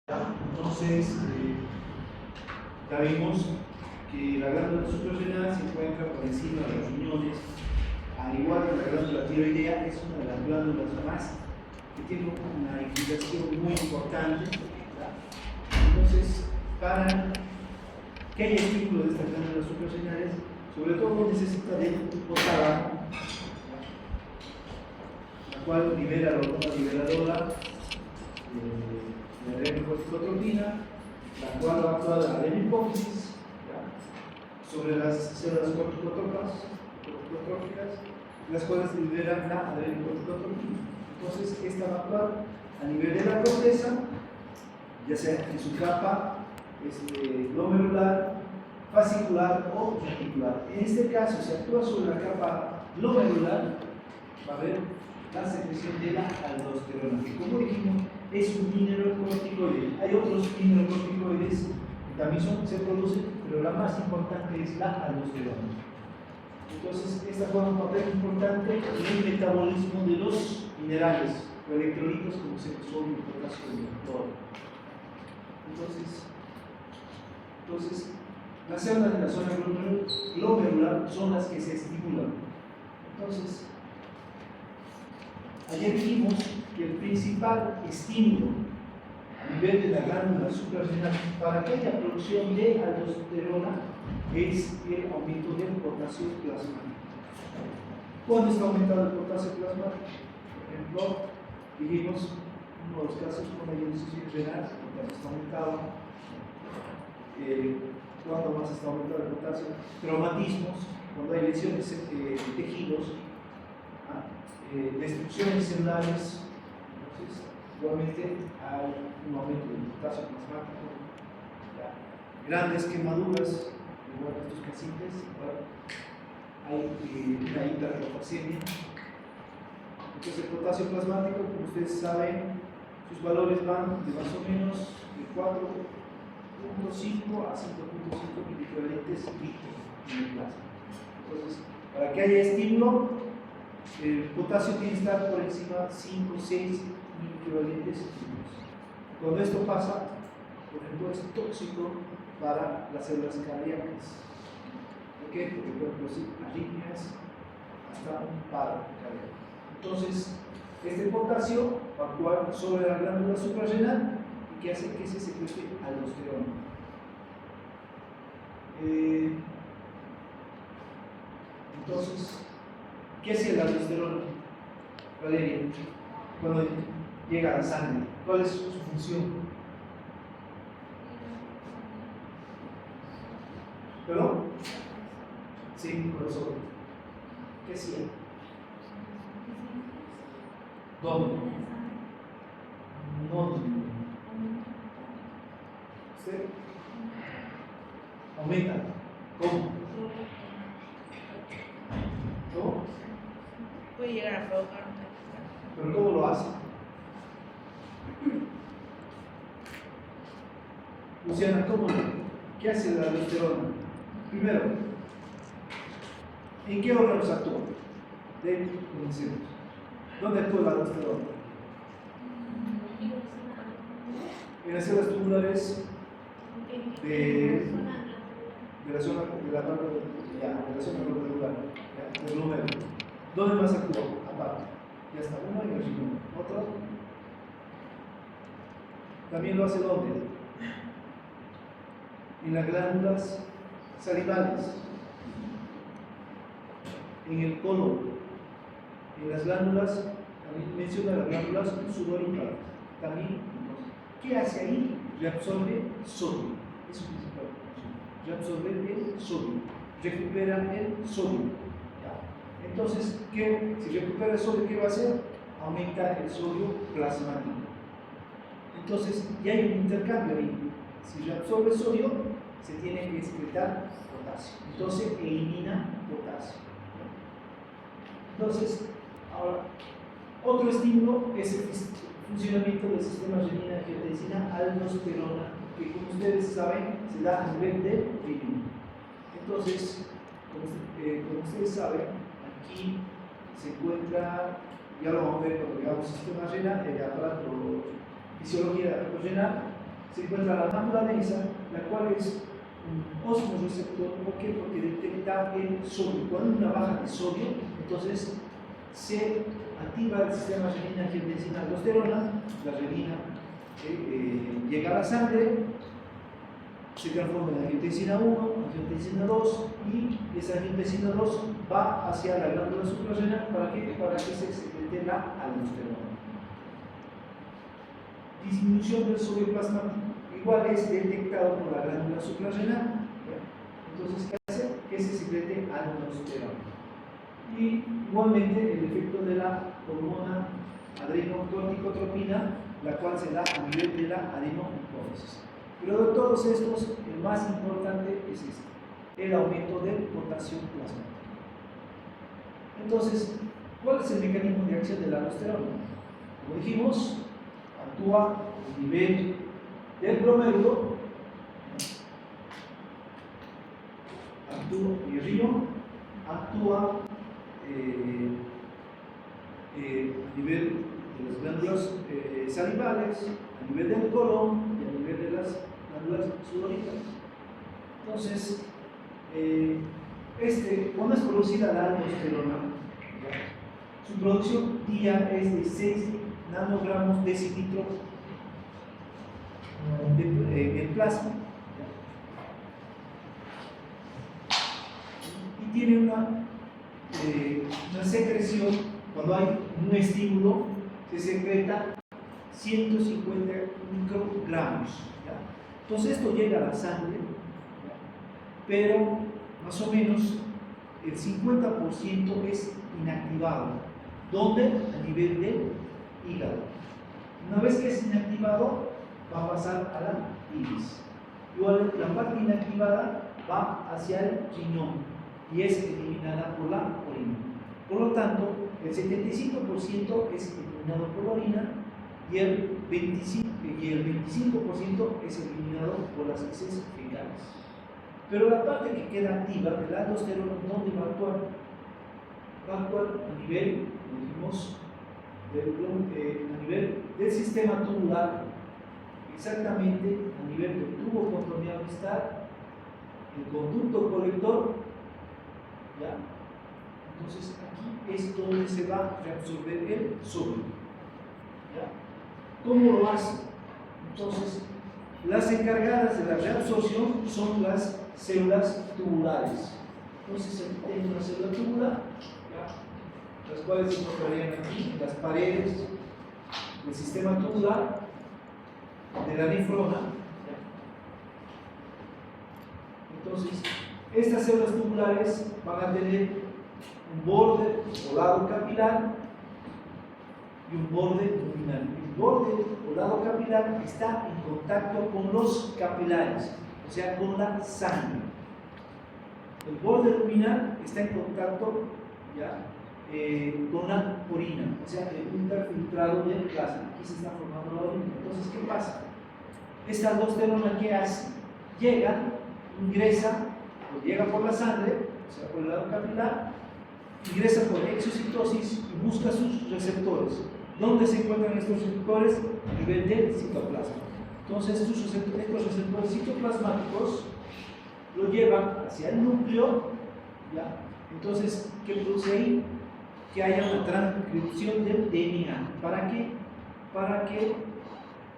Entonces, ya vimos que la glándula suprarrenal se encuentra por encima de los riñones, al igual que la glándula tiroidea, es una de las glándulas más que tiene una implicación muy importante. Entonces, para que haya estímulo de estas glándulas suprarrenales, sobre todo necesita de hipotálamo, la cual libera la hormona liberadora de adrenocorticotropina, la cual va a actuar a la hipófisis sobre las células corticotróficas, las cuales liberan la adrenocorticotropina. Entonces, esta va a actuar a nivel de la corteza, ya sea en su capa glomerular, fascicular o reticular. En este caso, si actúa sobre la capa glomerular, va a haber la secreción de la aldosterona, que, como dijimos, es un mineralocorticoide. Hay otros mineralocorticoides que también se producen, pero la más importante es la aldosterona. Entonces, esta juega un papel importante en el metabolismo de los minerales o electrolitos, como se sodio, potasio y cloro. Entonces, las células de la zona glomerular son las que se estimulan. Entonces, ayer vimos que el principal estímulo a nivel de la glándula suprarrenal para que haya producción de aldosterona es el aumento del potasio plasmático. ¿Cuándo está aumentado el potasio plasmático? Por ejemplo, dijimos uno de los casos con la ionicización renal, el potasio está aumentado. ¿Cuándo más está aumentado el potasio? Traumatismos, cuando hay lesiones de tejidos, destrucciones celulares. Entonces, igualmente hay un aumento del potasio plasmático. Grandes quemaduras, igual que estos pacientes, hay una hiperpotasemia. Entonces, el potasio plasmático, como ustedes saben, sus valores van de más o menos de 4.5 a 5.5 miliequivalentes líquidos en el plasma. Entonces, para que haya estímulo, el potasio tiene que estar por encima de 5 o 6 miliequivalentes líquidos. Cuando esto pasa, por ejemplo, es tóxico para las células cardíacas. ¿Por qué? Porque puede producir arritmias hasta un paro cardíaco. Entonces, este potasio va a actuar sobre la glándula suprarrenal y que hace que se secrete aldosterona. Entonces, ¿qué hace la aldosterona, Valeria, cuando llega a la sangre? ¿Cuál es su función? ¿Perdón? Sí, corazón. ¿Qué hacía? ¿Dónde? No. ¿Sí? Aumenta. ¿Cómo? ¿Cómo? Puede llegar a provocar ¿Pero cómo lo hace? Luciana, ¿cómo? ¿Qué hace la aldosterona? Primero, ¿en qué órganos actúa? Comencemos. ¿Dónde actúa la aldosterona? En las células tumorales de la zona glomerular, del glúmero. ¿Dónde más actúa? Aparte. Ya está, uno en el riñón. ¿Otro? También lo hace ¿dónde? En las glándulas salivales, en el colon, en las glándulas, también menciona las glándulas sudoríparas. También, ¿qué hace ahí? Reabsorbe sodio. Es su principal función. Reabsorbe el sodio. Recupera el sodio. Entonces, si recupera el sodio, ¿qué va a hacer? Aumenta el sodio plasmático. Entonces, ya hay un intercambio ahí. Si reabsorbe sodio, se tiene que excretar potasio. Entonces, elimina potasio. Entonces, ahora, otro estímulo es el funcionamiento del sistema renina-angiotensina aldosterona, que como ustedes saben, se da a nivel de riñón. Entonces, como ustedes saben, aquí se encuentra, ya lo vamos a ver cuando veamos sistema renal, el aparato, fisiología del aparato renal, se encuentra la médula densa, la cual es un osmoreceptor. ¿Por qué? Porque detecta el sodio. Cuando hay una baja de sodio, entonces se activa el sistema renina-angiotensina-aldosterona. La renina llega a la sangre, se transforma en angiotensina 1, angiotensina 2, y esa angiotensina 2 va hacia la glándula suprarrenal. ¿Para qué? Para que se secrete la aldosterona. Disminución del sodio plasmático, igual es detectado por la glándula suprarrenal. Entonces, ¿qué hace? Que se secrete aldosterona. Y igualmente el efecto de la hormona adrenocorticotropina, la cual se da a nivel de la adenopófisis. Pero de todos estos, el más importante es este, el aumento del potasio plasmático. Entonces, ¿cuál es el mecanismo de acción de la aldosterona? Como dijimos, actúa a nivel del glomérulo, actúa y río, actúa a nivel de las glándulas salivales, a nivel del colon y a nivel de las glándulas sudoríparas. Entonces, cuando es producida la aldosterona, su producción día es de 6 nanogramos decilitro en plasma, y tiene una secreción. Cuando hay un estímulo, se secreta 150 microgramos, ¿ya? Entonces esto llega a la sangre, ¿ya? Pero más o menos el 50% es inactivado. ¿Dónde? A nivel del hígado. Una vez que es inactivado, va a pasar a la iris. Igual la parte inactivada va hacia el riñón y es eliminada por la orina. Por lo tanto, el 75% es eliminado por la orina y el 25% es eliminado por las heces fecales. Pero la parte que queda activa de la aldosterona, ¿dónde va a actuar? Va a actuar a nivel, como dijimos, a nivel del sistema tubular, exactamente a nivel del tubo contorno amistad, el conducto colector, ¿ya? Entonces aquí es donde se va a reabsorber el sodio, ¿ya? ¿Cómo lo hace? Entonces, las encargadas de la reabsorción son las células tubulares. Entonces aquí tengo una célula tubular, ¿ya? Las cuales se encontrarían aquí en las paredes del sistema tubular de la nefrona, ¿ya? Entonces, estas células tubulares van a tener un borde o lado capilar y un borde luminal. El borde o lado capilar está en contacto con los capilares, o sea, con la sangre. El borde luminal está en contacto, ¿ya? Con la orina, o sea, el interfiltrado del plasma. Aquí se está formando la orina. Entonces, ¿qué pasa? Esta aldosterona, ¿qué hace? Ingresa por la sangre, o sea, por el lado capilar, ingresa por exocitosis y busca sus receptores. ¿Dónde se encuentran estos receptores? A nivel del citoplasma. Entonces, estos receptores citoplasmáticos lo llevan hacia el núcleo, ¿ya? Entonces, ¿qué produce ahí? Que haya una transcripción del DNA. ¿Para qué? Para que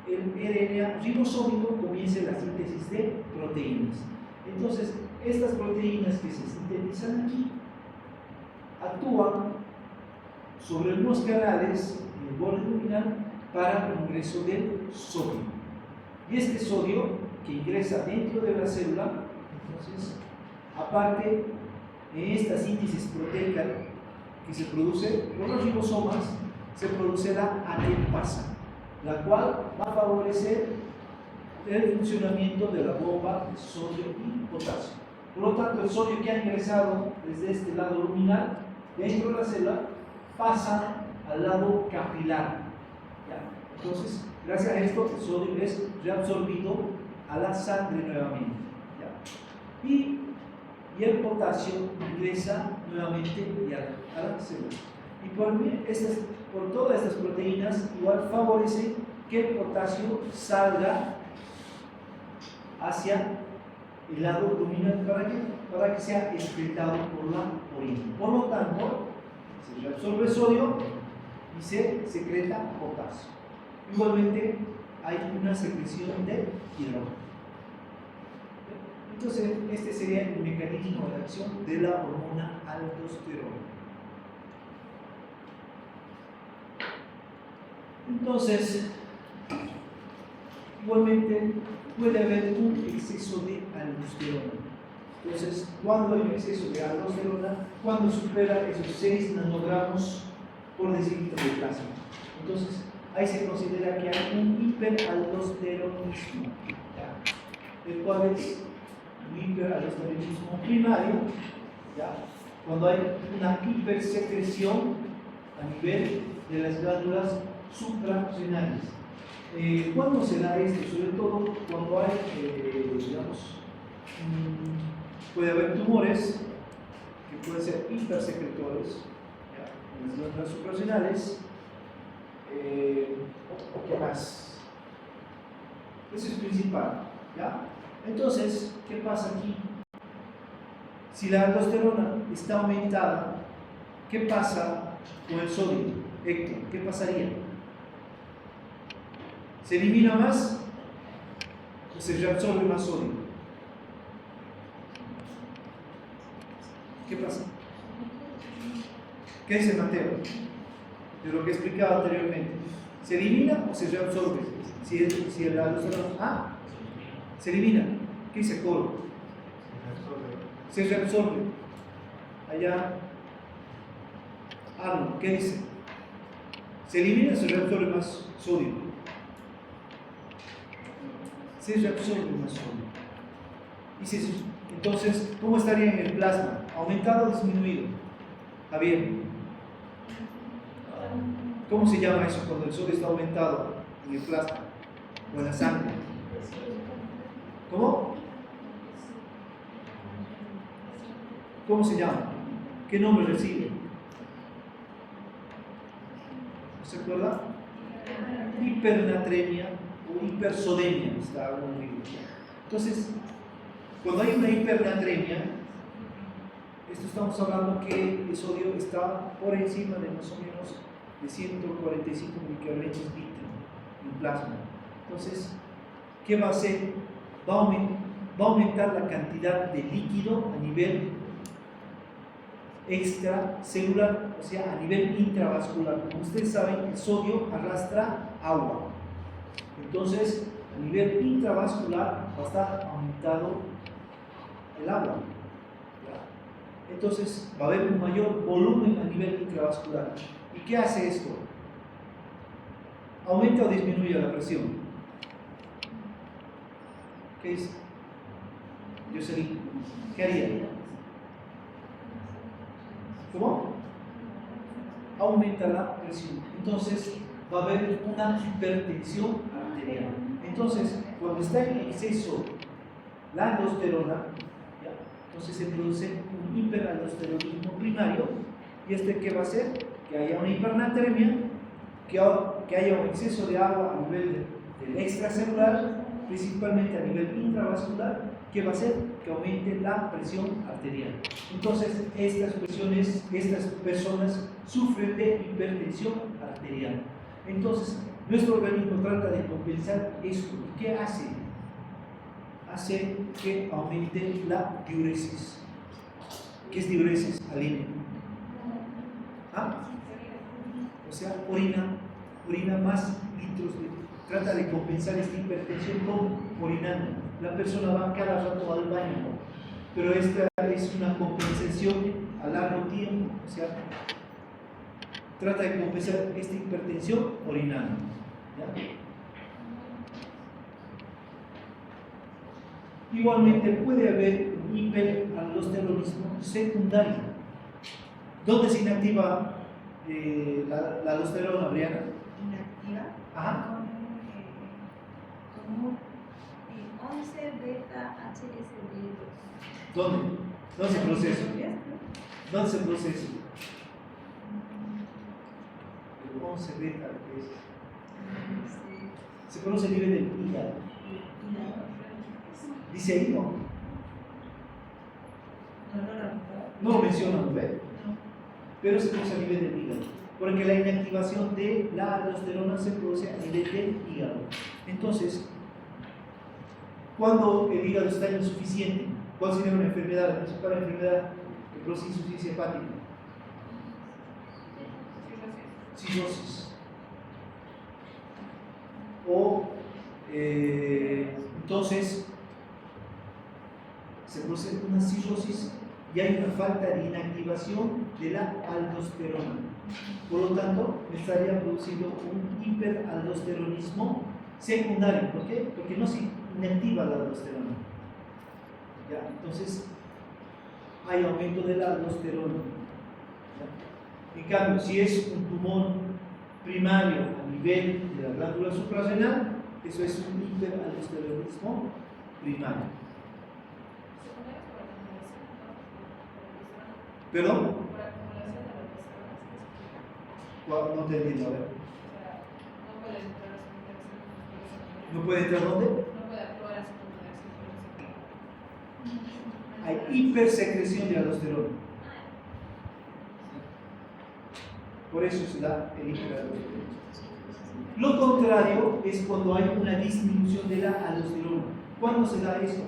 el RNA ribosómico comience la síntesis de proteínas. Entonces, estas proteínas que se sintetizan aquí actúan sobre unos canales en el borde luminal para el ingreso del sodio. Y este sodio que ingresa dentro de la célula, entonces, aparte en esta síntesis proteica que se produce por los ribosomas, se produce la ATPasa, la cual va a favorecer el funcionamiento de la bomba de sodio y potasio. Por lo tanto, el sodio que ha ingresado desde este lado luminal dentro de la célula pasa al lado capilar, ¿ya? Entonces, gracias a esto, el sodio es reabsorbido a la sangre nuevamente, ¿ya? Y el potasio ingresa nuevamente a la célula. Y por todas estas proteínas, igual favorece que el potasio salga hacia el lado dominante. Para que sea excretado por la orina. Por lo tanto, se reabsorbe sodio y se secreta potasio. Igualmente, hay una secreción de hidrógeno. Entonces, este sería el mecanismo de acción de la hormona aldosterona. Entonces, igualmente puede haber un exceso de aldosterona. Entonces, cuando hay un exceso de aldosterona, cuando supera esos 6 nanogramos por decilitro de plasma. Entonces, ahí se considera que hay un hiperaldosteronismo, ¿ya? El cual es un hiperaldosteronismo primario, ¿ya? Cuando hay una hipersecreción a nivel de las glándulas suprarrenales. ¿Cuándo se da esto? Sobre todo cuando hay, puede haber tumores que pueden ser hipersecretores, ¿ya? En las glándulas suprarrenales. ¿Qué más? Eso es principal, ¿ya? Entonces, ¿qué pasa aquí? Si la aldosterona está aumentada, ¿qué pasa con el sodio? Héctor, ¿qué pasaría? ¿Se elimina más o se reabsorbe más sodio? ¿Qué pasa? ¿Qué dice Mateo? De lo que he explicado anteriormente. ¿Se elimina o se reabsorbe? Si el aldosterona se elimina. ¿Qué dice Coro? Se reabsorbe. Allá, Arno, ¿qué dice? ¿Se elimina o se reabsorbe más sodio? Se reabsorbe más sodio. Entonces, ¿cómo estaría en el plasma? ¿Aumentado o disminuido? Javier, ¿cómo se llama eso cuando el sodio está aumentado en el plasma o en la sangre? ¿Cómo? ¿Cómo se llama? ¿Qué nombre recibe? ¿Se acuerda? Hipernatremia o hipersodemia está algo muy bien. Entonces, cuando hay una hipernatremia, esto estamos hablando que el sodio está por encima de más o menos de 145 microgramos litro en plasma. Entonces, ¿qué va a hacer? Va a aumentar la cantidad de líquido a nivel extracelular, o sea, a nivel intravascular. Como ustedes saben, el sodio arrastra agua. Entonces, a nivel intravascular va a estar aumentado el agua. ¿Ya? Entonces, va a haber un mayor volumen a nivel intravascular. ¿Y qué hace esto? ¿Aumenta o disminuye la presión? ¿Qué es? Jocelyn, ¿qué haría? ¿Cómo? Aumenta la presión. Entonces, va a haber una hipertensión arterial. Entonces, cuando está en exceso la aldosterona, ¿ya? Entonces se produce un hiperaldosteronismo primario. ¿Y qué va a hacer? Que haya una hipernatremia, que haya un exceso de agua a nivel del extracelular, principalmente a nivel intravascular. ¿Qué va a hacer? Que aumente la presión arterial. Entonces, estas personas sufren de hipertensión arterial. Entonces, nuestro organismo trata de compensar esto. ¿Y qué hace? Hace que aumente la diuresis. ¿Qué es diuresis, Aline? O sea, orina más litros. Trata de compensar esta hipertensión con orinando. La persona va cada rato al baño, pero esta es una compensación a largo tiempo. O sea, trata de compensar esta hipertensión orinando. ¿Ya? Igualmente puede haber un hiperaldosteronismo secundario. ¿Dónde se inactiva la aldosterona, Briana? Inactiva. Ajá. Como 11 beta HSD2. ¿Dónde? ¿Dónde se procesa? ¿Dónde se procesa? El 11 beta, ¿qué es? Se conoce a nivel del hígado. Dice ahí, no. No lo menciona, ¿no ve? Pero se produce a nivel del hígado. Porque la inactivación de la aldosterona se produce a nivel del hígado. Entonces, cuando el hígado está insuficiente, ¿cuál sería una enfermedad? La principal enfermedad que produce insuficiencia hepática. Cirrosis. Entonces, se produce una cirrosis y hay una falta de inactivación de la aldosterona. Por lo tanto, me estaría produciendo un hiperaldosteronismo secundario. ¿Por qué? Porque no se inactiva la aldosterona. ¿Ya? Entonces, hay aumento de la aldosterona. ¿Ya? En cambio, si es un tumor primario a nivel de la glándula suprarrenal, eso es un hiperaldosteronismo primario. ¿Perdón? No te entiendo, a ver. ¿No puede entrar dónde? Hay hipersecreción de aldosterona. Por eso se da el hiperaldosteronismo. Lo contrario es cuando hay una disminución de la aldosterona. ¿Cuándo se da esto?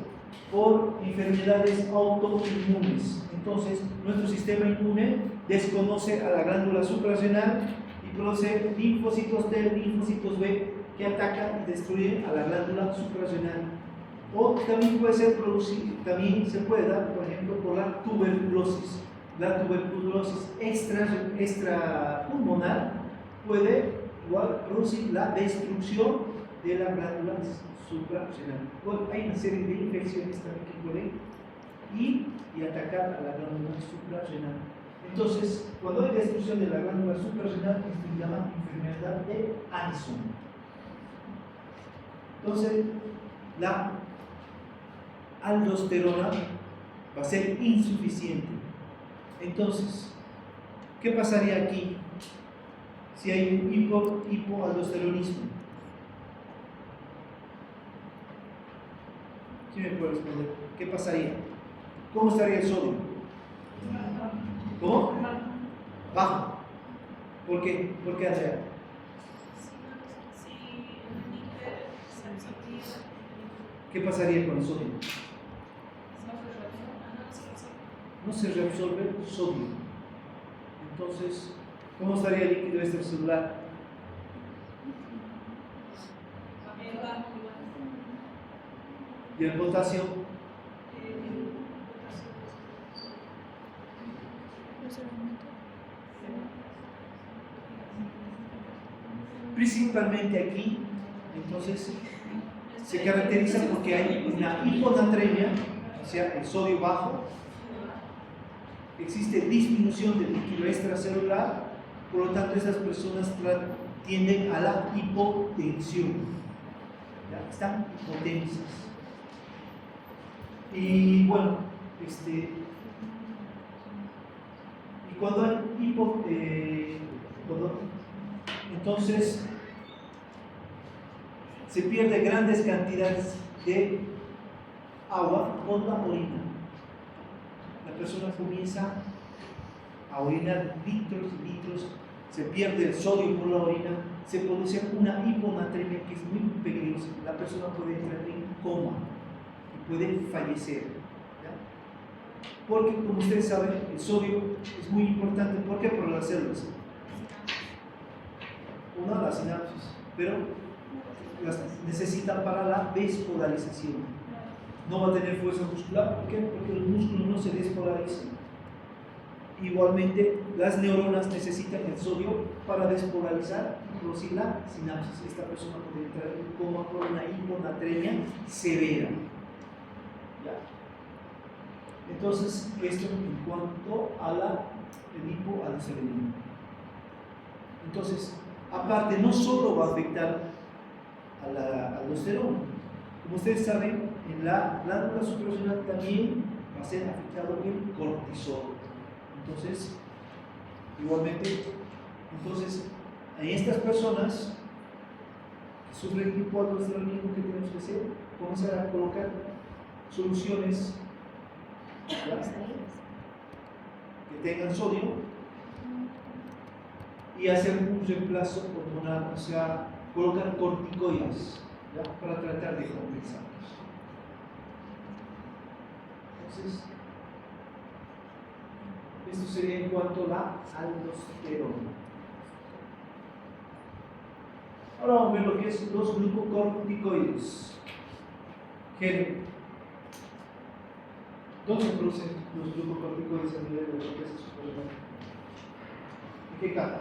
Por enfermedades autoinmunes. Entonces, nuestro sistema inmune desconoce a la glándula suprarrenal y produce linfocitos T, linfocitos B que atacan y destruyen a la glándula suprarrenal. O también puede ser también se puede dar, por ejemplo, por la tuberculosis. La tuberculosis extrapulmonar puede igual producir la destrucción de la glándula suprarrenal. Bueno, hay una serie de infecciones también que pueden ir y atacar a la glándula suprarrenal. Entonces, cuando hay destrucción de la glándula suprarrenal, esto se llama enfermedad de Addison. Entonces, la aldosterona va a ser insuficiente. Entonces, ¿qué pasaría aquí si hay un hipoaldosteronismo? ¿Quién me puede responder? ¿Qué pasaría? ¿Cómo estaría el sodio? ¿Cómo? Bajo. ¿Por qué? ¿Por qué, Andrea? ¿Qué pasaría con el sodio? No se reabsorbe el sodio. Entonces, ¿cómo estaría el líquido extracelular? ¿Y el potasio? Principalmente aquí, entonces, se caracteriza porque hay una hiponatremia, o sea, el sodio bajo, existe disminución del líquido extracelular, por lo tanto, estas personas tienden a la hipotensión, ¿ya? Están hipotensas. Y bueno, y cuando hay entonces se pierde grandes cantidades de agua con la orina. La persona comienza a orinar litros y litros, se pierde el sodio por la orina, se produce una hiponatremia que es muy peligrosa. La persona puede entrar en coma y puede fallecer. ¿Ya? Porque, como ustedes saben, el sodio es muy importante. ¿Por qué? Por las células. Una, la sinapsis, pero las necesitan para la despolarización. No va a tener fuerza muscular. ¿Por qué? Porque los músculos no se despolarizan. Igualmente, las neuronas necesitan el sodio para despolarizar y producir la sinapsis. Esta persona puede entrar en coma por una hiponatremia severa. ¿Ya? Entonces, esto en cuanto a el hipoaldosteronismo. Entonces, aparte, no solo va a afectar a la aldosterona. Como ustedes saben, en la glándula suprarrenal también va a ser afectado el cortisol. Entonces, igualmente, en estas personas que sufren hipoaldosteronismo, ¿qué tenemos que hacer? Comenzar a colocar soluciones, ¿ya?, que tengan sodio y hacer un reemplazo hormonal, o sea, colocar corticoides, ¿ya?, para tratar de compensarlos. Entonces, esto sería en cuanto a la aldosterona. Ahora vamos a ver lo que es los glucocorticoides. ¿Dónde se producen los glucocorticoides a nivel de lo que es su cuerpo? ¿En qué capa?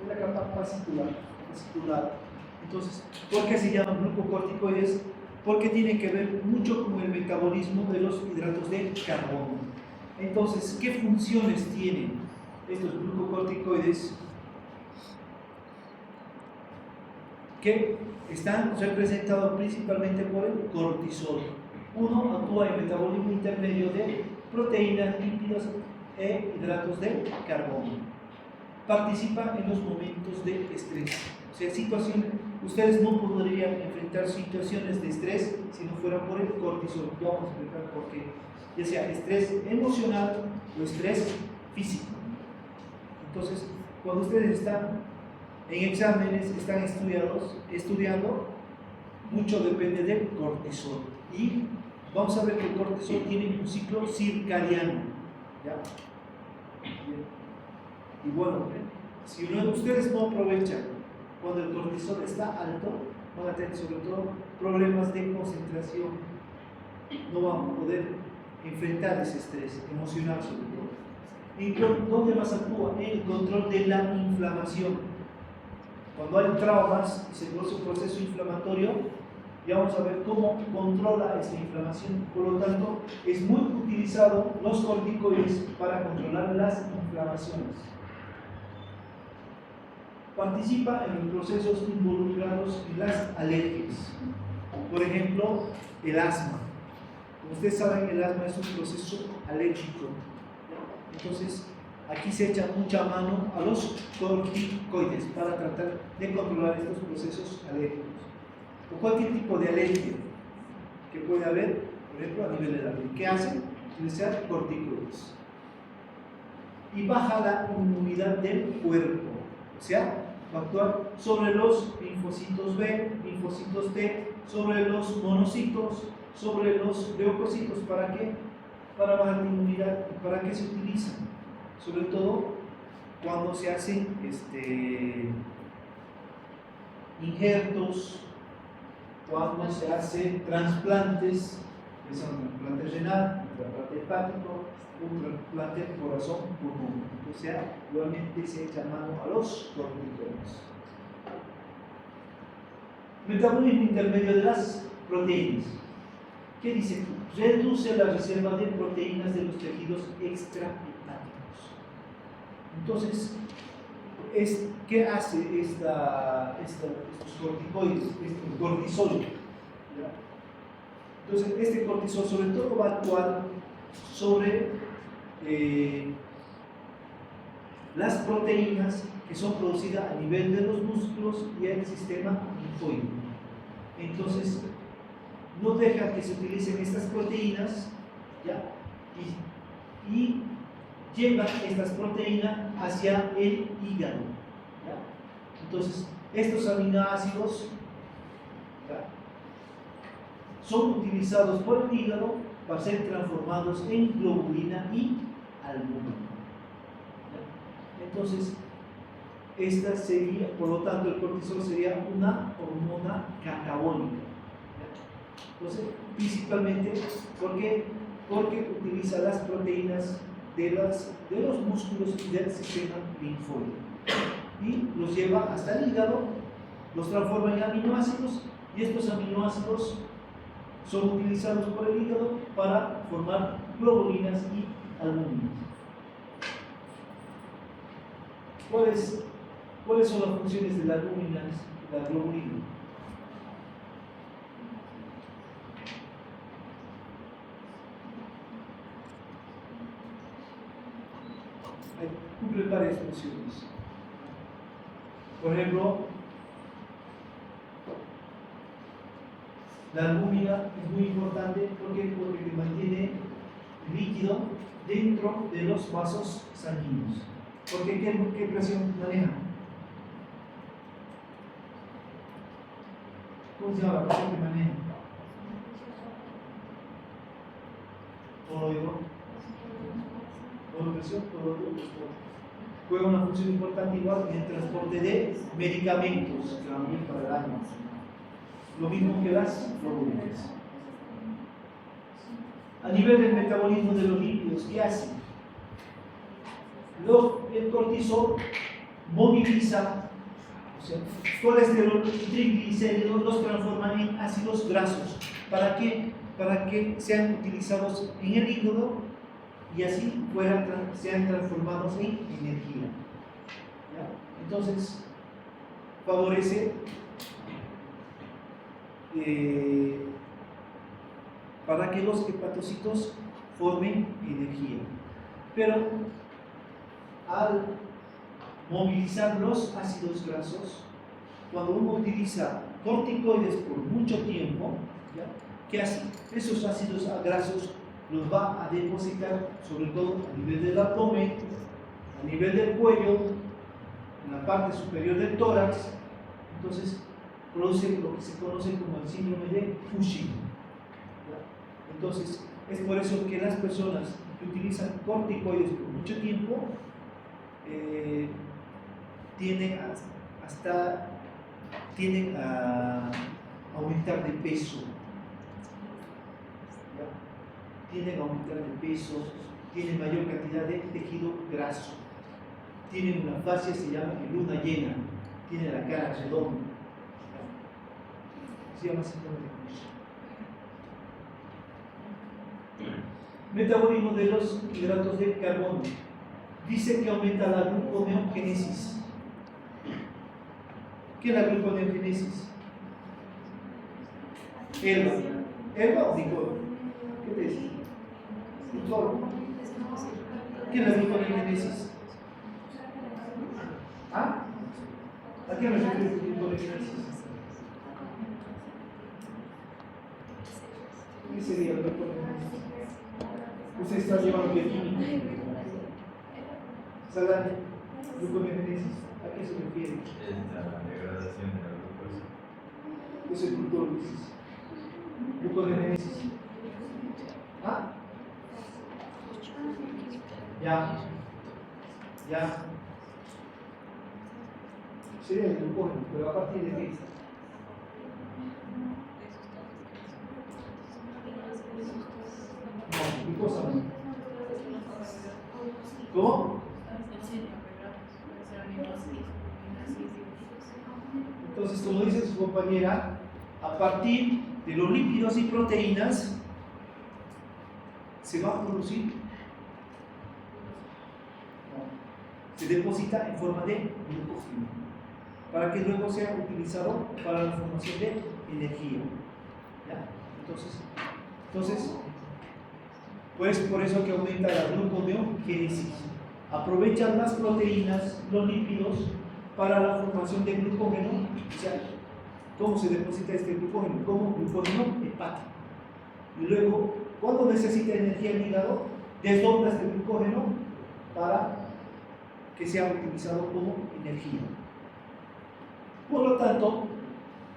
En la capa fascicular. Entonces, ¿por qué se llaman glucocorticoides? Porque tienen que ver mucho con el metabolismo de los hidratos de carbono. Entonces, ¿qué funciones tienen estos glucocorticoides? Que están representados principalmente por el cortisol. Uno actúa en el metabolismo intermedio de proteínas, lípidos e hidratos de carbono. Participa en los momentos de estrés. O sea, ustedes no podrían enfrentar situaciones de estrés si no fuera por el cortisol. Ya vamos a explicar por qué. Ya sea estrés emocional o estrés físico. Entonces, cuando ustedes están en exámenes, están estudiando, mucho depende del cortisol. Y vamos a ver que el cortisol tiene un ciclo circadiano, ¿ya? Y bueno, si ustedes no aprovechan cuando el cortisol está alto, van a tener sobre todo problemas de concentración, no van a poder enfrentar ese estrés emocional sobre todo. ¿Y dónde más actúa? En el control de la inflamación. Cuando hay traumas y se produce un proceso inflamatorio, ya vamos a ver cómo controla esta inflamación. Por lo tanto, es muy utilizado los corticoides para controlar las inflamaciones. Participa en los procesos involucrados en las alergias. Por ejemplo, el asma. Como ustedes saben, el asma es un proceso alérgico. Entonces, aquí se echa mucha mano a los corticoides para tratar de controlar estos procesos alérgicos. O cualquier tipo de alergia que puede haber, por ejemplo, a nivel de la piel. ¿Qué hacen? Utilizar corticoides. Y baja la inmunidad del cuerpo. O sea, va a actuar sobre los linfocitos B, linfocitos T, sobre los monocitos, sobre los leucocitos. ¿Para qué? Para bajar la inmunidad. ¿Y para qué se utilizan? Sobre todo cuando se hacen injertos, cuando se hacen trasplantes, que son trasplante renal, trasplante hepático, un trasplante corazón-pulmón. O sea, igualmente se echa mano a los corticoides. Metabolismo intermedio de las proteínas. ¿Qué dice? Reduce la reserva de proteínas de los tejidos extrahepáticos. Entonces, ¿qué hace estos corticoides, este cortisol? ¿Ya? Entonces, este cortisol sobre todo va a actuar sobre las proteínas que son producidas a nivel de los músculos y el sistema linfóide. Entonces, no deja que se utilicen estas proteínas, ¿ya? Y llevan estas proteínas hacia el hígado, ¿ya? Entonces, estos aminoácidos, ¿ya?, son utilizados por el hígado para ser transformados en globulina y albúmina, ¿ya? Entonces, esta sería, por lo tanto, el cortisol sería una hormona catabólica, ¿ya? Entonces, principalmente, porque utiliza las proteínas de los músculos y del sistema linfóide y los lleva hasta el hígado, los transforma en aminoácidos y estos aminoácidos son utilizados por el hígado para formar globulinas y albúminas. ¿Cuáles son las funciones de las albuminas y la globulina? Cumple varias funciones. Por ejemplo, La albúmina es muy importante porque te mantiene líquido dentro de los vasos sanguíneos. Porque ¿qué presión maneja? ¿Cómo se llama la presión que maneja? Todo presión, todo transporte. Juega una función importante igual en el transporte de medicamentos que van bien para el alma. Lo mismo que las glóbulas. A nivel del metabolismo de los lípidos, ¿qué hace? El cortisol moviliza, o sea, colesterol y triglicéridos, los transforman en ácidos grasos. ¿Para qué? Para que sean utilizados en el hígado y así sean transformados en energía. ¿Ya? Entonces, favorece para que los hepatocitos formen energía. Pero al movilizar los ácidos grasos, cuando uno utiliza corticoides por mucho tiempo, ¿ya? ¿Qué hace? Esos ácidos grasos los va a depositar sobre todo a nivel del abdomen, a nivel del cuello, en la parte superior del tórax. Entonces produce lo que se conoce como el síndrome de Cushing. ¿Ya? Entonces es por eso que las personas que utilizan corticoides por mucho tiempo tienden a aumentar de peso. Tienen a aumentar de peso, tienen mayor cantidad de tejido graso, tienen una fascia, se llama luna llena, tienen la cara redonda, se llama síndrome de Cushing. Metabolismo de los hidratos de carbono. Dice que aumenta la gluconeogénesis. ¿Qué es la gluconeogénesis? Elba o Nicolo. ¿Qué te dice? Nicolo. ¿Qué es la gluconeogénesis? ¿Ah? ¿A qué me refiero con gluconeogénesis? ¿Qué sería la gluconeogénesis? Usted está llevando bioquímica. Salane, gluconeogénesis, ¿a qué se refiere? Es la degradación de la glucosa. Eso es glucólisis. Gluconeogénesis. ¿Ah? Ya. Sería el glucógeno, pero a partir de qué? No, glucosa no. ¿Cómo? Entonces, como dice su compañera, a partir de los lípidos y proteínas se va a producir, se deposita en forma de glucógeno para que luego sea utilizado para la formación de energía. ¿Ya? Entonces, pues por eso que aumenta la gluconeogénesis. Aprovechan las proteínas, los lípidos, para la formación de glucógeno. O sea, ¿cómo se deposita este glucógeno? Como glucógeno hepático. Y luego, cuando necesita energía el hígado, desdobla este glucógeno para que sea utilizado como energía. Por lo tanto,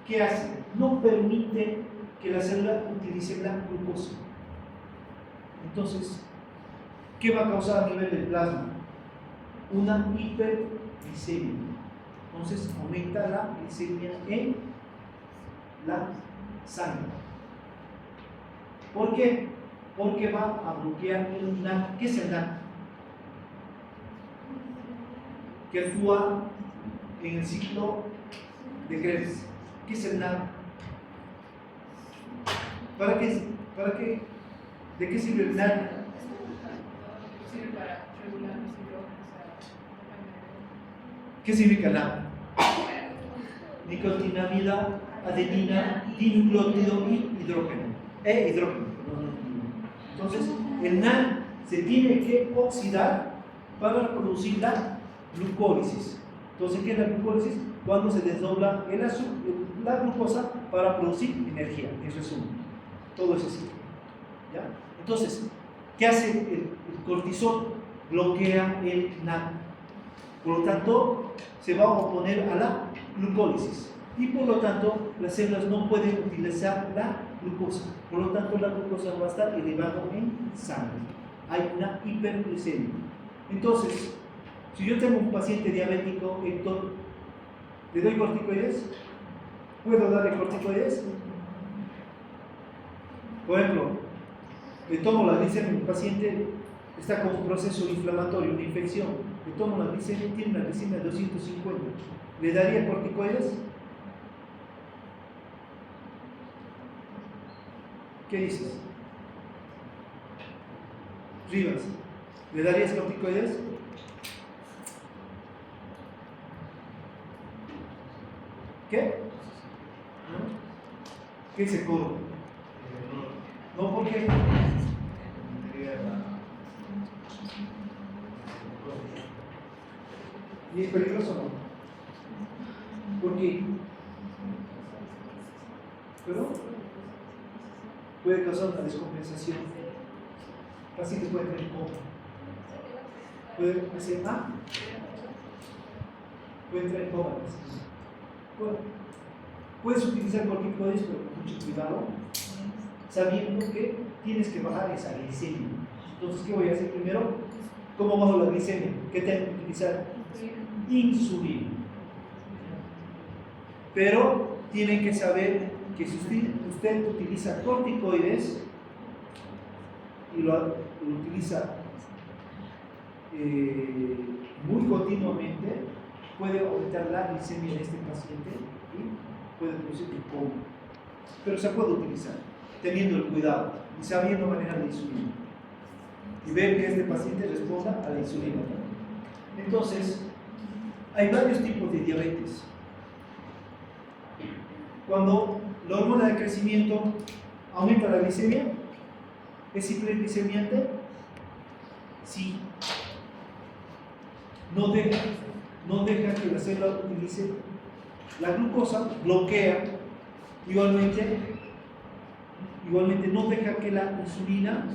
¿qué hace? No permite que la célula utilice la glucosa. Entonces, ¿qué va a causar a nivel del plasma? Una hiperglicemia. Entonces, aumenta la glicemia en la sangre. ¿Por qué? Porque va a bloquear el NAC. ¿Qué es el NAC? Que actúa en el ciclo de Krebs. ¿Qué es el NAC? ¿Para qué? ¿De qué sirve el NAC? Sirve para regular los hidrógenos. ¿Qué significa NAC? Nicotinamida, adenina, dinucleótido y hidrógeno. Hidrógeno. Entonces, el NAC se tiene que oxidar para producir la glucólisis. Entonces, ¿qué es la glucólisis? Cuando se desdobla la glucosa para producir energía, en resumen. Todo es así. ¿Ya? Entonces, ¿qué hace el cortisol? Bloquea el NAD. Por lo tanto, se va a oponer a la glucólisis. Y por lo tanto, las células no pueden utilizar la glucosa. Por lo tanto, la glucosa va a estar elevada en sangre. Hay una hiperglucemia. Entonces, si yo tengo un paciente diabético, Héctor, ¿le doy corticoides? ¿Puedo darle corticoides? Por ejemplo, le tomo la glicemia, mi paciente está con un proceso inflamatorio, una infección, le tomo la glicemia, tiene una glicemia de 250, ¿le daría corticoides? ¿Qué dices? Rivas, ¿le darías corticoides? ¿Qué? ¿No? ¿Qué se cobra? No, ¿por qué? ¿Y es peligroso o no? ¿Por qué? ¿Pero? Puede causar una descompensación. El paciente puede tener coma. Puede hacer puede entrar en coma. Bueno, puedes utilizar corticoides, pero con mucho cuidado, sabiendo que tienes que bajar esa glicemia. Entonces, ¿qué voy a hacer primero? ¿Cómo bajo la glicemia? ¿Qué tengo que utilizar? Insulina. Pero tienen que saber que si usted utiliza corticoides y lo utiliza muy continuamente, puede aumentar la glicemia en este paciente y puede producir un coma. Pero se puede utilizar teniendo el cuidado y sabiendo manejar la insulina y ver que este paciente responda a la insulina. Entonces, hay varios tipos de diabetes. Cuando la hormona de crecimiento aumenta la glicemia, ¿es hiperglicemiante? Sí. No deja que la célula utilice la glucosa, bloquea, igualmente no deja que la insulina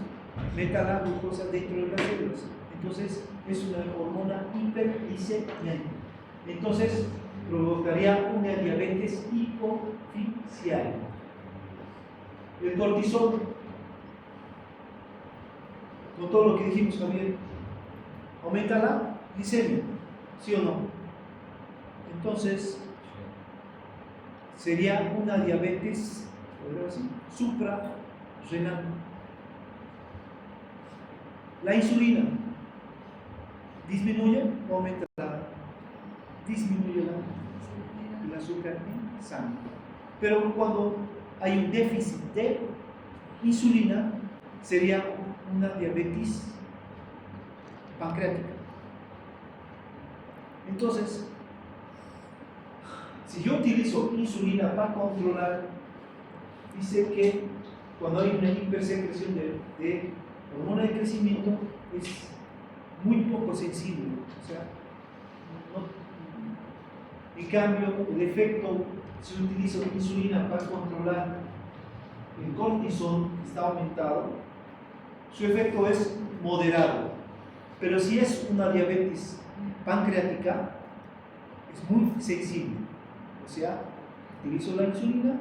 meta la glucosa dentro de las células. Entonces es una hormona hiperglicemiante. Entonces provocaría una diabetes hipoficial. El cortisol, con todo lo que dijimos también, aumenta la glicemia, ¿sí o no? Entonces sería una diabetes, podríamos decir, suprarrenal. La insulina disminuye o aumenta disminuye el azúcar en sangre. Pero cuando hay un déficit de insulina, sería una diabetes pancreática. Entonces, si yo utilizo insulina para controlar, dice que cuando hay una hipersecreción de hormona de crecimiento es muy poco sensible. O sea, en cambio, el efecto, si utilizo insulina para controlar el cortisol que está aumentado, su efecto es moderado. Pero si es una diabetes pancreática, es muy sensible. O sea, utilizo la insulina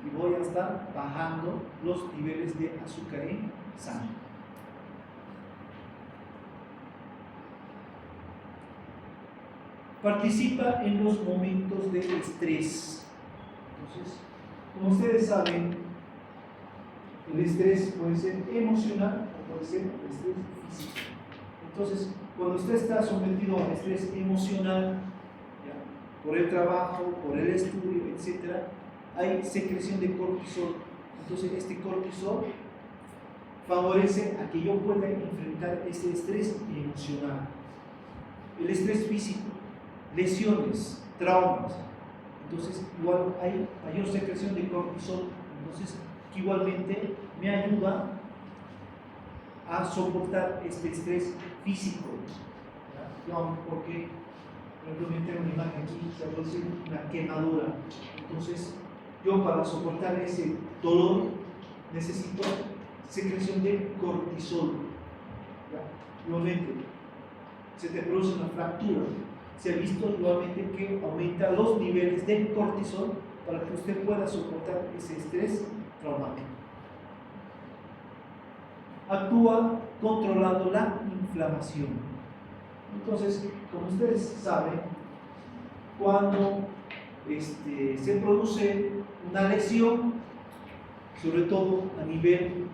y voy a estar bajando los niveles de azúcar en sangre. Participa en los momentos de estrés. Entonces, como ustedes saben, el estrés puede ser emocional o puede ser estrés físico. Entonces, cuando usted está sometido a estrés emocional, ¿ya?, por el trabajo, por el estudio, etc., hay secreción de cortisol. Entonces, este cortisol favorece a que yo pueda enfrentar este estrés emocional. El estrés físico, lesiones, traumas. Entonces, igual hay mayor secreción de cortisol. Entonces, que igualmente me ayuda a soportar este estrés físico. ¿Ya? Porque, por ejemplo, tengo una imagen aquí, se produce una quemadura. Entonces, yo para soportar ese dolor necesito secreción de cortisol. ¿Ya? Nuevamente, se te produce una fractura. Se ha visto nuevamente que aumenta los niveles de cortisol para que usted pueda soportar ese estrés traumático. Actúa controlando la inflamación. Entonces, como ustedes saben, cuando se produce una lesión, sobre todo a nivel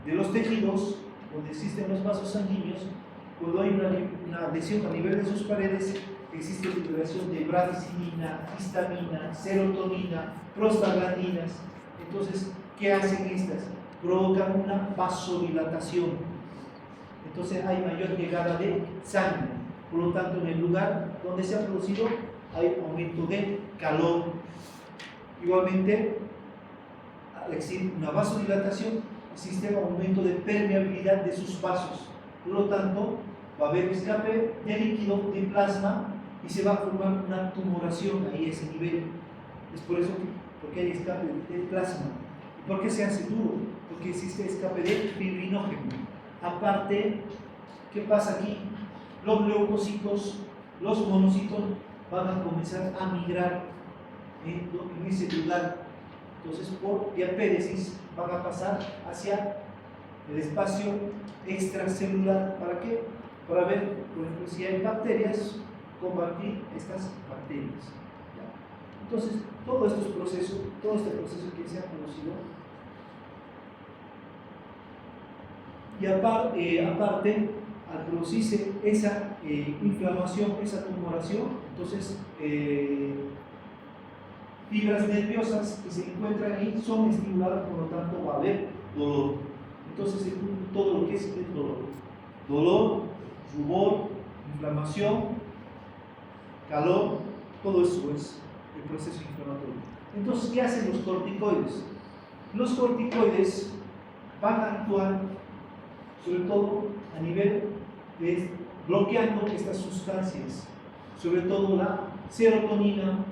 de los tejidos, donde existen los vasos sanguíneos, cuando hay una lesión a nivel de sus paredes, existe liberación de bradicinina, histamina, serotonina, prostaglandinas. Entonces, ¿qué hacen estas? Provocan una vasodilatación. Entonces hay mayor llegada de sangre. Por lo tanto, en el lugar donde se ha producido hay aumento de calor. Igualmente, al existir una vasodilatación, existe un aumento de permeabilidad de sus vasos. Por lo tanto, va a haber escape de líquido, de plasma, y se va a formar una tumoración ahí a ese nivel. Es por eso porque hay escape de plasma. ¿Y por qué se hace duro? Porque existe escape de fibrinógeno. Aparte, ¿qué pasa aquí? Los leucocitos, los monocitos van a comenzar a migrar en ese lugar. Entonces, por diapéresis van a pasar hacia el espacio extracelular. ¿Para qué? Para ver, por ejemplo, si hay bacterias, combatir estas bacterias. ¿Ya? Entonces, todo este proceso que se ha producido, y aparte, al producirse esa inflamación, esa tumoración, entonces fibras nerviosas que se encuentran ahí son estimuladas, por lo tanto va a haber dolor. Entonces, todo lo que es el dolor, rubor, inflamación, calor, todo eso es el proceso inflamatorio. Entonces, ¿qué hacen los corticoides? Los corticoides van a actuar sobre todo a nivel de bloqueando estas sustancias, sobre todo la serotonina,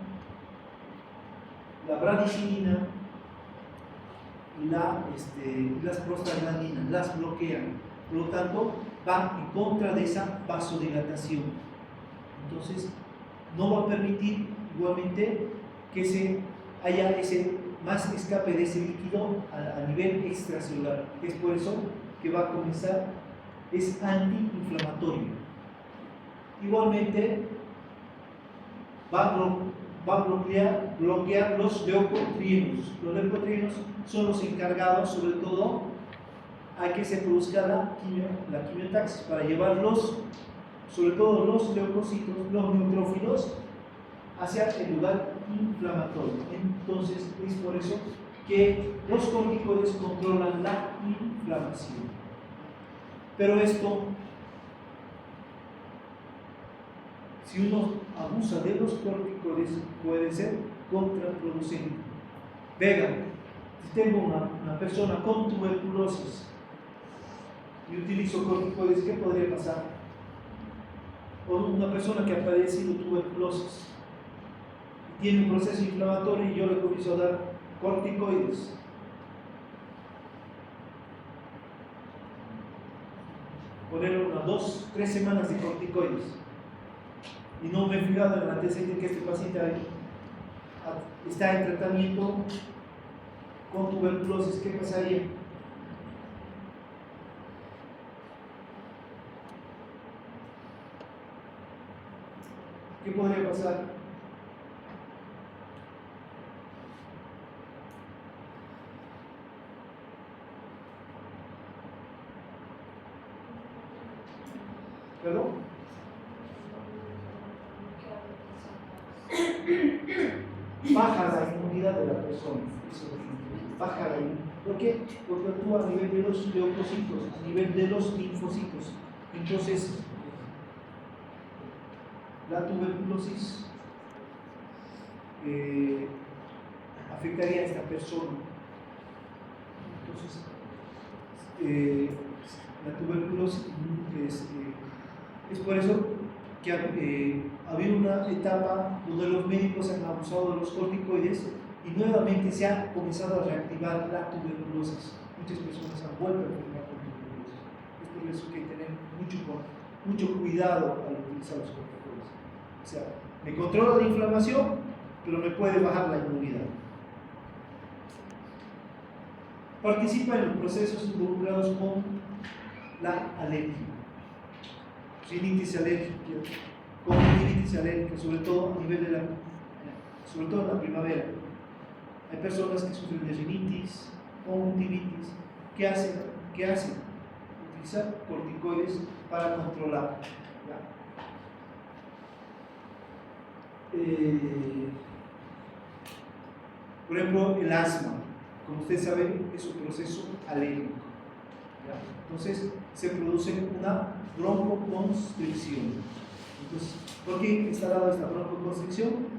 la bradicinina y las prostaglandinas, las bloquean. Por lo tanto, va en contra de esa vasodilatación. Entonces, no va a permitir igualmente que haya ese más escape de ese líquido a nivel extracelular. Es por eso que va a comenzar, es antiinflamatorio. Igualmente, va a bloquear los leucotrienos. Los leucotrienos son los encargados, sobre todo, a que se produzca la quimiotaxis, para llevarlos, sobre todo los leucocitos, los neutrófilos, hacia el lugar inflamatorio. Entonces, es por eso que los corticoides controlan la inflamación. Pero esto, si uno abusa de los corticoides, puede ser contraproducente. Vean, si tengo una persona con tuberculosis y utilizo corticoides, ¿qué podría pasar? O una persona que ha padecido tuberculosis y tiene un proceso inflamatorio y yo le comienzo a dar corticoides. Poner unas 2-3 semanas de corticoides. Y no me he fijado en el antecedente que este paciente está en tratamiento con tuberculosis. ¿Qué pasaría? ¿Qué podría pasar? ¿Perdón? Baja la inmunidad de la persona. Baja la inmunidad. ¿Por qué? Porque actúa a nivel de los leucocitos, a nivel de los linfocitos. Entonces, la tuberculosis afectaría a esta persona. Entonces, la tuberculosis es por eso que ha habido una etapa donde los médicos han abusado de los corticoides y nuevamente se ha comenzado a reactivar la tuberculosis. Muchas personas han vuelto a enfermar con tuberculosis. Es por eso que hay que tener mucho cuidado al utilizar los corticoides. O sea, me controla la inflamación, pero me puede bajar la inmunidad. Participa en los procesos involucrados con la alergia, rinitis alérgica, conjuntivitis alérgica, sobre todo a nivel de sobre todo en la primavera. Hay personas que sufren de rinitis, conjuntivitis. ¿Qué hacen? Utilizar corticoides para controlar. Por ejemplo, el asma, como ustedes saben, es un proceso alérgico. ¿Ya? Entonces, se produce una broncoconstricción. Entonces, ¿por qué está dada esta broncoconstricción?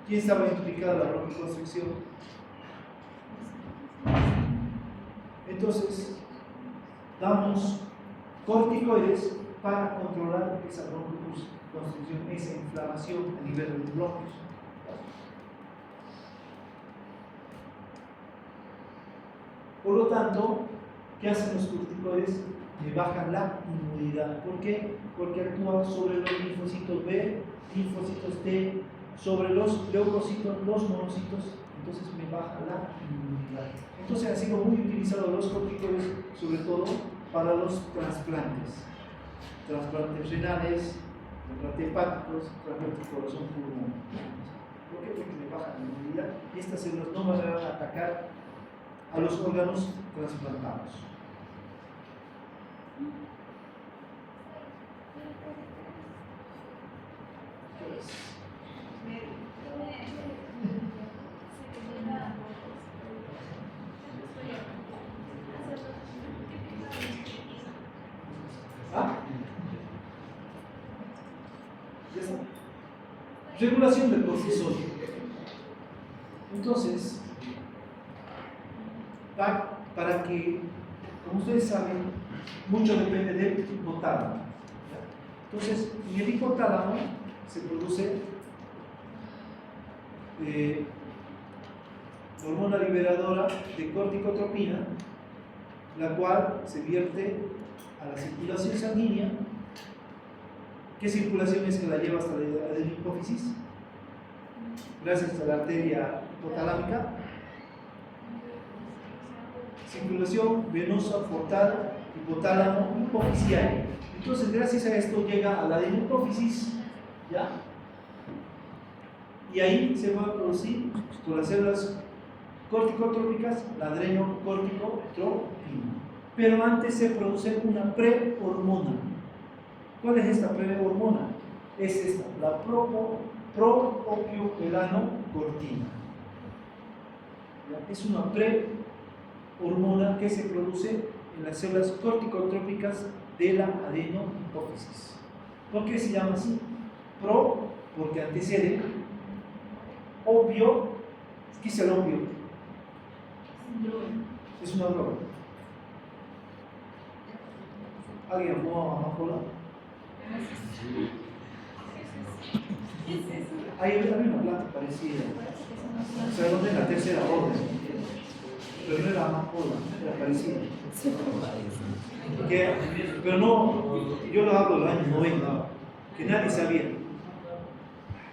¿Quién estaba implicado en la broncoconstricción? Entonces, damos corticoides para controlar esa broncoconstricción, esa inflamación a nivel de los bronquios. Por lo tanto, ¿qué hacen los corticoides? Me bajan la inmunidad. ¿Por qué? Porque actúan sobre los linfocitos B, linfocitos T, sobre los leucocitos, los monocitos, entonces me baja la inmunidad. Entonces han sido muy utilizados los corticoides, sobre todo para los trasplantes renales, trasplantes hepáticos, trasplantes corazón-pulmón. ¿Por qué? Porque me baja la inmunidad y estas células no van a atacar a los órganos trasplantados. Regulación del cortisol. Entonces, para que, como ustedes saben, mucho depende del hipotálamo. Entonces, en el hipotálamo se produce hormona liberadora de corticotropina, la cual se vierte a la circulación sanguínea. ¿Qué circulación es que la lleva hasta la hipófisis? Gracias a la arteria hipotalámica. Circulación venosa, portal, hipotálamo, hipofisiaria. Entonces, gracias a esto llega a la hipófisis, ¿ya? Y ahí se va a producir con las células corticotrópicas la adrenocorticotropina. Pero antes se produce una prehormona. ¿Cuál es esta prehormona? Es esta, la proopioelanocortina. Es una prehormona que se produce en las células corticotrópicas de la adenohipófisis. ¿Por qué se llama así? Pro, porque antecede. Opio, ¿qué es el opio? Es una droga. ¿Alguien fumaba amapola? Hay una planta parecida. O sea, ¿dónde es la tercera orden? Pero no era amapola, era parecida. Pero no, yo lo hablo del año 90, que nadie sabía.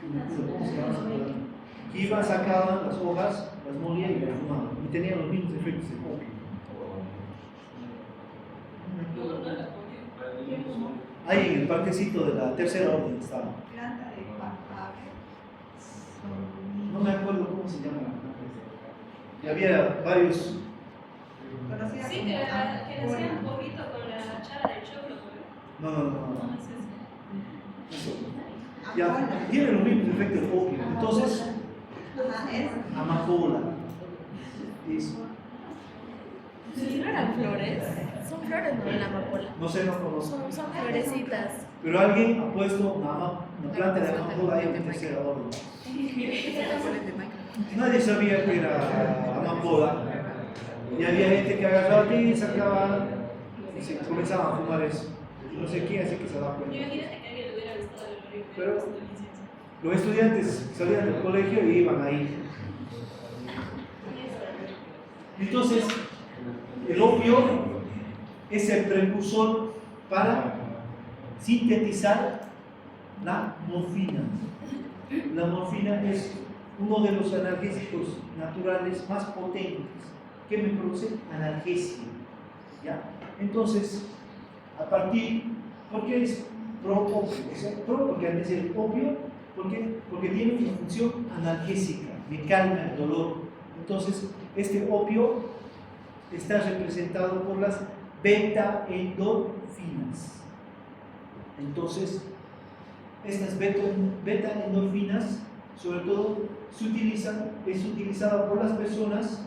¿Cómo se llama? Que iban, sacaban las hojas, las molían y las fumaban. Y tenían los mismos efectos de opio. Ahí en el parquecito de la tercera orden estaba. Planta de papaya. No me acuerdo cómo se llama la planta. Y había varios. Conocida Sí, como que hacían amapola. un poquito con la chara de choclo. No. No, es eso. Eso. Ya, tiene los mismos efectos del opio. Entonces, Ajá, es. amapola. Eso. ¿No eran flores? Son flores, no la amapola. No sé, no conozco. Son florecitas. Pero alguien ha puesto una planta de amapola ahí en la tercera orden. Nadie sabía que era amapola. Y había gente que agarraba aquí y sacaba y se comenzaban a fumar eso. No sé quién, así que se da cuenta. Imagínate que a alguien le hubiera gustado el olor. Pero Los estudiantes salían del colegio y iban ahí. Entonces, el opio es el precursor para sintetizar la morfina. La morfina es uno de los analgésicos naturales más potentes que me produce analgesia. ¿Ya? Entonces, a partir, ¿por qué es pro-opio? O sea, pro porque antes era opio, porque tiene una función analgésica, me calma el dolor. Entonces, este opio está representado por las beta-endorfinas. Entonces, estas beta-endorfinas, sobre todo, es utilizada por las personas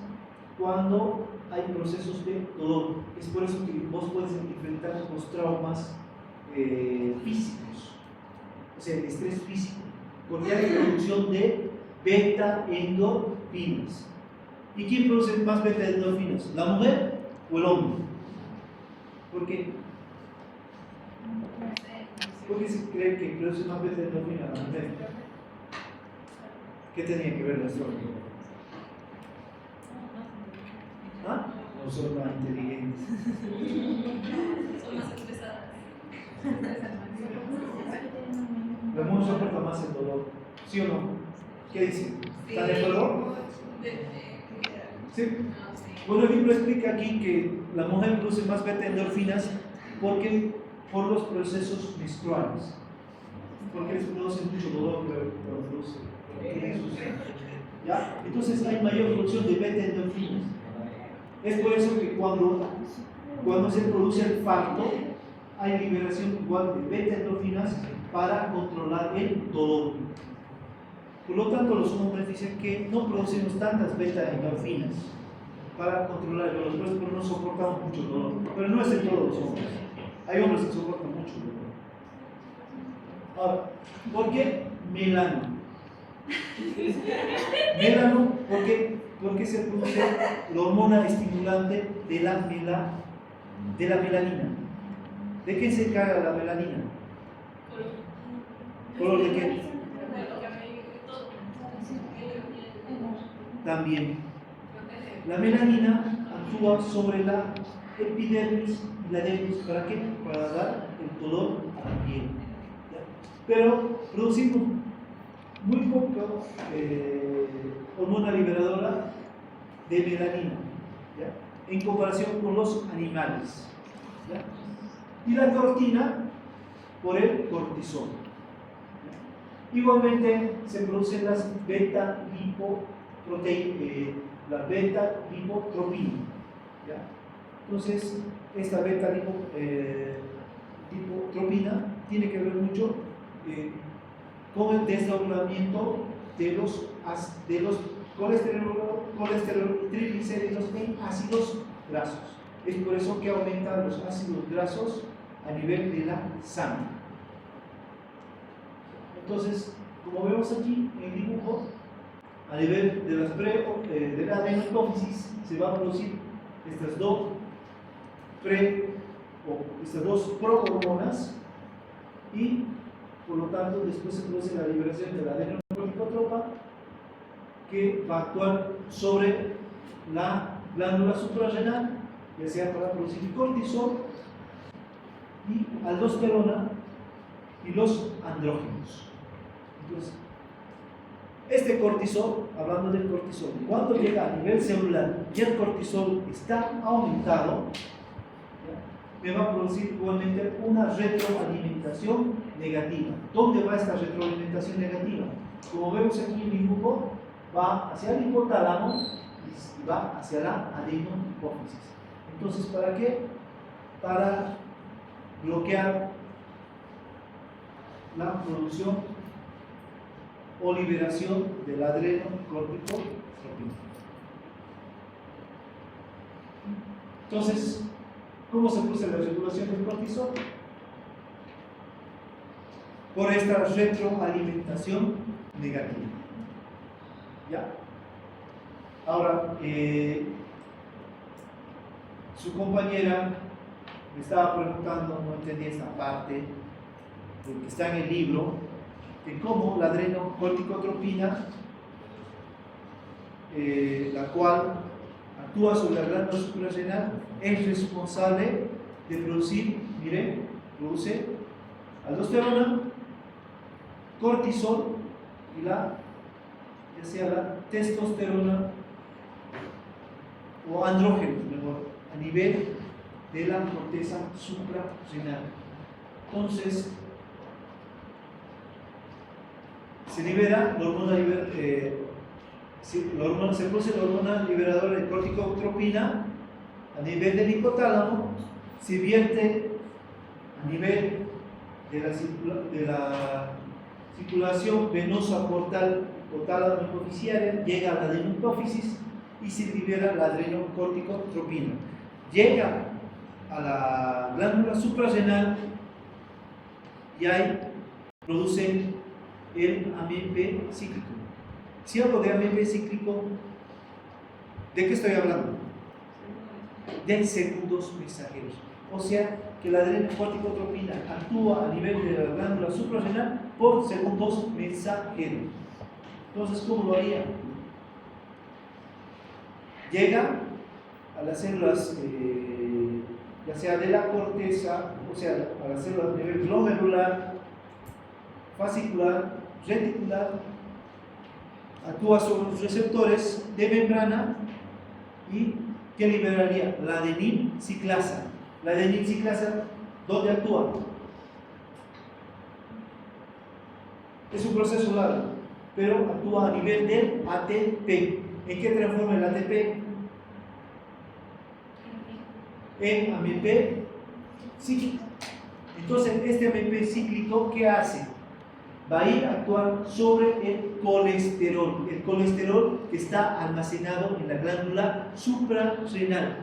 cuando hay procesos de dolor. Es por eso que vos puedes enfrentar los traumas físicos, o sea, el estrés físico, porque hay producción de beta-endorfinas. ¿Y quién produce más beta-endorfinas? ¿La mujer o el hombre? ¿Por qué? ¿Por qué se cree que produce más beta-endorfinas la mujer? ¿Qué tenía que ver la astróloga? ¿Ah? No son más inteligentes. Son más estresadas. La mujer soporta más el dolor, ¿sí o no? ¿Qué dicen? ¿Están de acuerdo? Sí. Bueno, el libro explica aquí que la mujer produce más beta-endorfinas porque por los procesos menstruales, porque les produce mucho dolor, pero produce. ¿Ya? Entonces hay mayor producción de beta-endorfinas. Es por eso que cuando se produce el parto, hay liberación igual de beta-endorfinas para controlar el dolor. Por lo tanto, los hombres dicen que no producimos tantas beta-endorfinas para controlar el dolor, pero no soportamos mucho dolor. Pero no es en todos los hombres. Hay hombres que soportan mucho dolor. Ahora, ¿por qué melano? Melano, porque se produce la hormona estimulante de la melanina. ¿De qué se encarga la melanina? ¿Color de qué? También. La melanina actúa sobre la epidermis y la dermis. ¿Para qué? Para dar el color a la piel. ¿Ya? Pero producimos muy poco hormona liberadora de melanina, ¿ya? En comparación con los animales. ¿Ya? Y la cortina por el cortisol. ¿Ya? Igualmente se producen las la beta-lipotropina. ¿Ya? Entonces, esta beta-lipotropina tiene que ver mucho con el desdoblamiento de los colesterol, triglicéridos en ácidos grasos. Es por eso que aumentan los ácidos grasos a nivel de la sangre. Entonces, como vemos aquí en el dibujo, a nivel de la adenoprófisis se va a producir estas dos prohormonas y por lo tanto después se produce la liberación de la adenocorticotropa que va a actuar sobre la glándula suprarrenal, ya sea para producir cortisol y aldosterona y los andrógenos. Entonces, este cortisol, hablando del cortisol, cuando llega a nivel celular y el cortisol está aumentado, ¿ya? Me va a producir igualmente una retroalimentación negativa. ¿Dónde va esta retroalimentación negativa? Como vemos aquí en el dibujo, va hacia el hipotálamo y va hacia la adenopófisis. Entonces, ¿para qué? Para bloquear la producción o liberación del adrenocorticotropina. Entonces, ¿cómo se produce la regulación del cortisol? Por esta retroalimentación negativa. ¿Ya? Ahora, su compañera me estaba preguntando, no entendí esta parte, que está en el libro, de cómo la adrenocorticotropina, la cual actúa sobre la glándula suprarrenal, es responsable de producir, miren, produce aldosterona, cortisol y ya sea la testosterona o andrógenos, mejor, a nivel de la corteza suprarrenal. Entonces, se libera la hormona, se produce la hormona liberadora de corticotropina a nivel del hipotálamo, se vierte a nivel de la circulación venosa portal o tálamo hipofisiaria, llega a la adenohipófisis y se libera la adrenocorticotropina. Llega a la glándula suprarrenal y ahí produce el AMP cíclico. Si hablo de AMP cíclico, ¿de qué estoy hablando? De segundos mensajeros. O sea, que la adrenocorticotropina actúa a nivel de la glándula suprarrenal por segundos mensajeros. Entonces, ¿cómo lo haría? Llega a las células, ya sea de la corteza, o sea, a las células a nivel glomerular, fascicular, reticular, actúa sobre los receptores de membrana y que liberaría la adenilciclasa. La adenilciclasa, ¿dónde actúa? Es un proceso largo, pero actúa a nivel del ATP. ¿En qué transforma el ATP? En AMP cíclico. Entonces, este AMP cíclico, ¿qué hace? Va a ir a actuar sobre el colesterol que está almacenado en la glándula suprarrenal.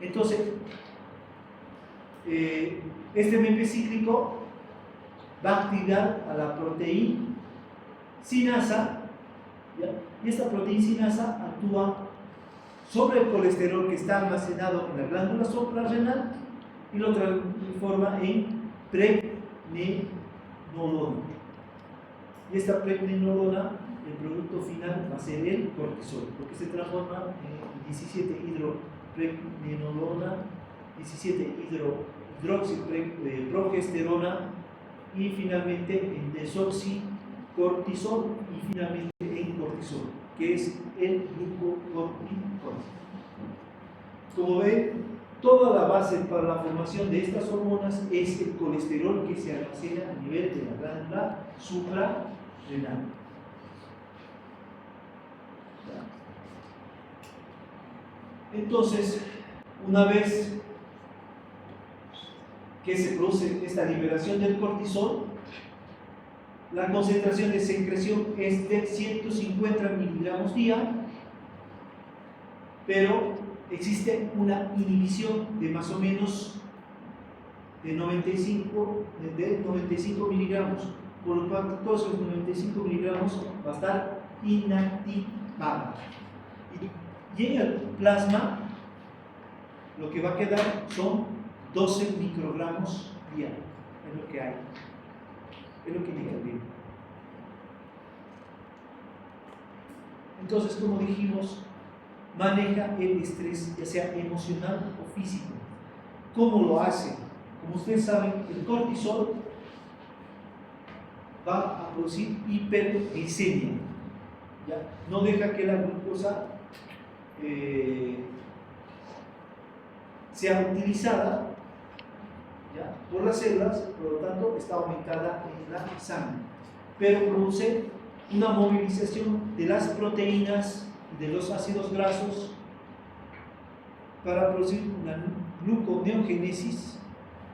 Entonces, este AMP cíclico va a activar a la proteincinasa, ¿ya? Y esta proteincinasa actúa sobre el colesterol que está almacenado en la glándula suprarrenal y lo transforma en pregnenolona. Y esta pregnenolona, el producto final va a ser el cortisol, porque se transforma en 17-hidropregnenolona, 17-hidroxiprogesterona y finalmente en desoxicortisol y finalmente en cortisol, que es el glucocorticoide. Como ven, toda la base para la formación de estas hormonas es el colesterol que se almacena a nivel de la glándula suprarrenal. Entonces, una vez que se produce esta liberación del cortisol, la concentración de secreción es de 150 miligramos día, pero existe una inhibición de más o menos de 95 miligramos, por lo cual todos esos 95 miligramos va a estar inactivado. Y en el plasma lo que va a quedar son 12 microgramos día, es lo que hay, es lo que indica el libro. Entonces, como dijimos, maneja el estrés, ya sea emocional o físico. ¿Cómo lo hace? Como ustedes saben, el cortisol va a producir hiperglicemia, ¿ya? No deja que la glucosa sea utilizada, ¿ya?, por las células, por lo tanto está aumentada en la sangre, pero produce una movilización de las proteínas y de los ácidos grasos para producir una gluconeogénesis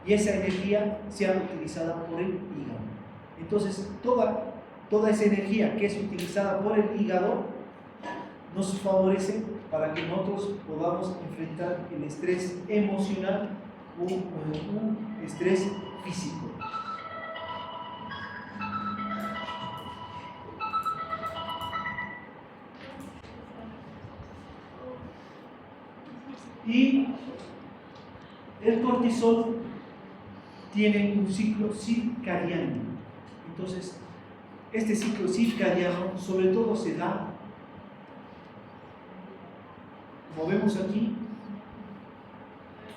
y esa energía sea utilizada por el hígado. Entonces, toda esa energía que es utilizada por el hígado nos favorece para que nosotros podamos enfrentar el estrés emocional o un estrés físico. Y el cortisol tiene un ciclo circadiano. Entonces, este ciclo circadiano sobre todo se da, como vemos aquí,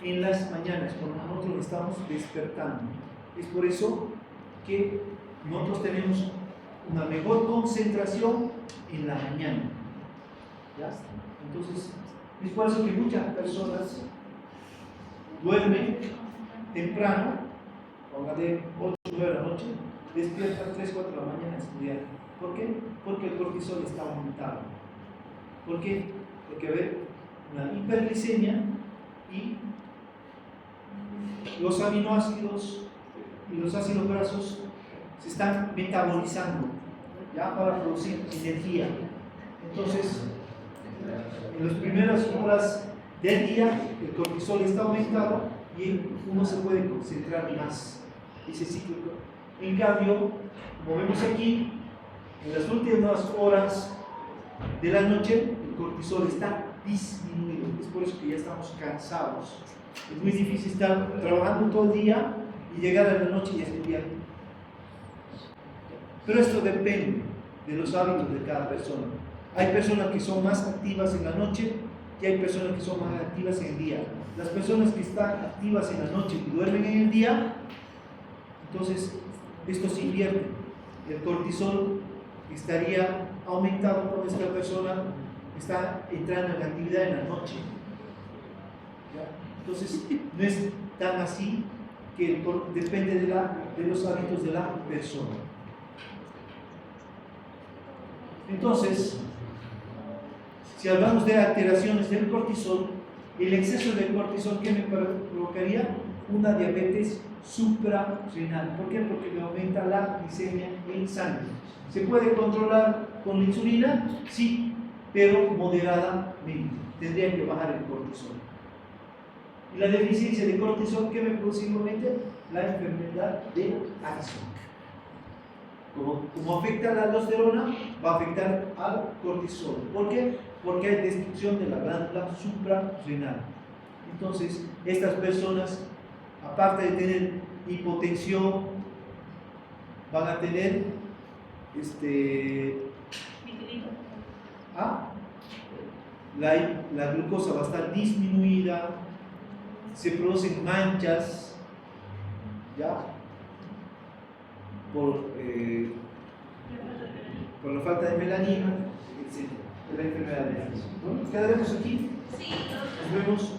en las mañanas, cuando nosotros estamos despertando. Es por eso que nosotros tenemos una mejor concentración en la mañana. ¿Ya? Entonces, es por eso que muchas personas duermen temprano, póngale 8 o 9 de la noche, despiertan 3 o 4 de la mañana a estudiar. ¿Por qué? Porque el cortisol está aumentado. ¿Por qué? Porque hay una hiperglicemia y los aminoácidos y los ácidos grasos se están metabolizando ya para producir energía. Entonces, en las primeras horas del día el cortisol está aumentado y uno se puede concentrar más. Ese ciclo. En cambio, como vemos aquí, en las últimas horas de la noche el cortisol está disminuido. Es por eso que ya estamos cansados. Es muy difícil estar trabajando todo el día y llegar a la noche y estudiar. Pero esto depende de los hábitos de cada persona. Hay personas que son más activas en la noche y hay personas que son más activas en el día. Las personas que están activas en la noche y duermen en el día, entonces esto se invierte. El cortisol estaría aumentado cuando esta persona está entrando en actividad en la noche. ¿Ya? Entonces no es tan así, que depende de los hábitos de la persona. Entonces, si hablamos de alteraciones del cortisol, el exceso de cortisol, ¿qué me provocaría? Una diabetes suprarrenal. ¿Por qué? Porque me aumenta la glicemia en sangre. ¿Se puede controlar con la insulina? Sí, pero moderadamente. Tendría que bajar el cortisol. Y la deficiencia de cortisol, ¿qué me produce igualmente? La enfermedad de Addison. Como afecta a la aldosterona, va a afectar al cortisol. ¿Por qué? Porque hay destrucción de la glándula suprarrenal. Entonces, estas personas, aparte de tener hipotensión, van a tener la glucosa va a estar disminuida, se producen manchas, ¿ya? Por la falta de melanina, etc. De la enfermedad de Addison. Bueno, nos quedaremos aquí. Nos vemos